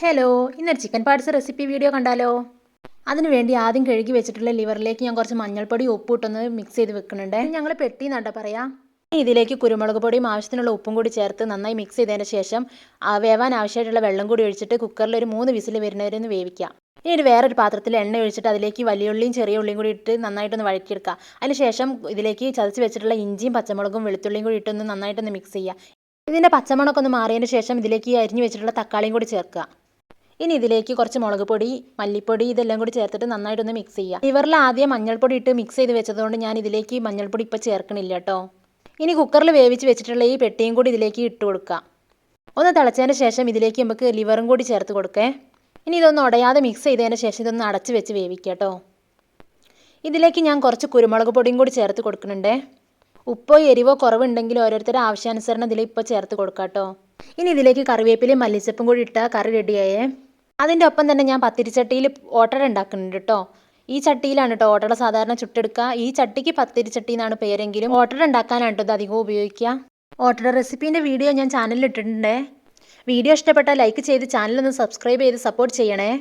Hello, ഇന്നൊരു chicken parts recipe video കണ്ടാലോ? അതിനുവേണ്ടി ആദ്യം കഴുകി വെച്ചിട്ടുള്ള ലിവറിലേക്ക് ഞാൻ കുറച്ച് മഞ്ഞൾപ്പൊടി ഉപ്പ് ഇട്ടൊന്ന് മിക്സ് ചെയ്ത് വെക്കുന്നുണ്ട്. ഞങ്ങൾ പെട്ടി നട്ടാ പറയാം. ഇതിലേക്ക് കുരുമുളക് പൊടിയും ആവശ്യത്തിനുള്ള ഉപ്പും കൂടി ചേർത്ത് നന്നായി മിക്സ് ചെയ്തതിന് ശേഷം വേവാൻ ആവശ്യമായിട്ടുള്ള വെള്ളം കൂടി ഒഴിച്ചിട്ട് കുക്കറിൽ ഒരു 3 വിസിൽ വരുന്നവരെ ഒന്ന് വേവിക്കാം. ഇനി വേറൊരു പാത്രത്തിൽ എണ്ണ ഒഴിച്ചിട്ട് അതിലേക്ക് വലിയ ഉള്ളിയും ചെറിയ ഉള്ളിയും കൂടി ഇട്ട് നന്നായിട്ടൊന്ന് വഴറ്റിയെടുക്കുക. അതിനുശേഷം ഇതിലേക്ക് ചതച്ച് വെച്ചിട്ടുള്ള ഇഞ്ചിയും പച്ചമുളകും വെളുത്തുള്ളിയും കൂടി ഇട്ടൊന്ന് നന്നായിട്ടൊന്ന് മിക്സ് ചെയ്യുക. ഇതിൻ്റെ പച്ചമുളകൊക്കെ ഒന്ന് മാറിയതിന് ശേഷം ഇതിലേക്ക് അരിഞ്ഞു വെച്ചിട്ടുള്ള തക്കാളിയും കൂടി ചേർക്കുക. ഇനി ഇതിലേക്ക് കുറച്ച് മുളക് പൊടി, മല്ലിപ്പൊടി ഇതെല്ലാം കൂടി ചേർത്തിട്ട് നന്നായിട്ടൊന്ന് മിക്സ് ചെയ്യുക. ലിവറിൽ ആദ്യം മഞ്ഞൾപ്പൊടി ഇട്ട് മിക്സ് ചെയ്ത് വെച്ചതുകൊണ്ട് ഞാൻ ഇതിലേക്ക് മഞ്ഞൾപ്പൊടി ഇപ്പോൾ ചേർക്കണില്ല കേട്ടോ. ഇനി കുക്കറിൽ വേവിച്ച് വെച്ചിട്ടുള്ള ഈ പെട്ടിയും കൂടി ഇതിലേക്ക് ഇട്ട് കൊടുക്കുക. ഒന്ന് തിളച്ചതിന് ശേഷം ഇതിലേക്ക് നമുക്ക് ലിവറും കൂടി ചേർത്ത് കൊടുക്കേ. ഇനി ഇതൊന്ന് ഉടയാതെ മിക്സ് ചെയ്തതിന് ശേഷം ഇതൊന്ന് അടച്ച് വെച്ച് വേവിക്കുക കേട്ടോ. ഇതിലേക്ക് ഞാൻ കുറച്ച് കുരുമുളക് പൊടിയും കൂടി ചേർത്ത് കൊടുക്കുന്നുണ്ട്. ഉപ്പോ എരിവോ കുറവുണ്ടെങ്കിൽ ഓരോരുത്തരുടെ ആവശ്യാനുസരണം ഇതിൽ ഇപ്പോൾ ചേർത്ത് കൊടുക്കാം കേട്ടോ. ഇനി ഇതിലേക്ക് കറിവേപ്പിലയും മല്ലിച്ചപ്പും കൂടി ഇട്ടാൽ കറി റെഡിയായേ. അതിൻ്റെ ഒപ്പം തന്നെ ഞാൻ പത്തിരിച്ചട്ടിയിൽ ഓട്ടട ഉണ്ടാക്കുന്നുണ്ട് കേട്ടോ. ഈ ചട്ടിയിലാണ് കേട്ടോ ഓട്ടട സാധാരണ ചുട്ടെടുക്കുക. ഈ ചട്ടിക്ക് പത്തിരിച്ചട്ടി എന്നാണ് പേരെങ്കിലും ഓട്ടട ഉണ്ടാക്കാനാണ് കേട്ടോ ഇത് അധികവും ഉപയോഗിക്കുക. ഓട്ടട റെസിപ്പീൻ്റെ വീഡിയോ ഞാൻ ചാനലിൽ ഇട്ടിട്ടുണ്ട്. വീഡിയോ ഇഷ്ടപ്പെട്ടാൽ ലൈക്ക് ചെയ്ത് ചാനലൊന്ന് സബ്സ്ക്രൈബ് ചെയ്ത് സപ്പോർട്ട് ചെയ്യണേ.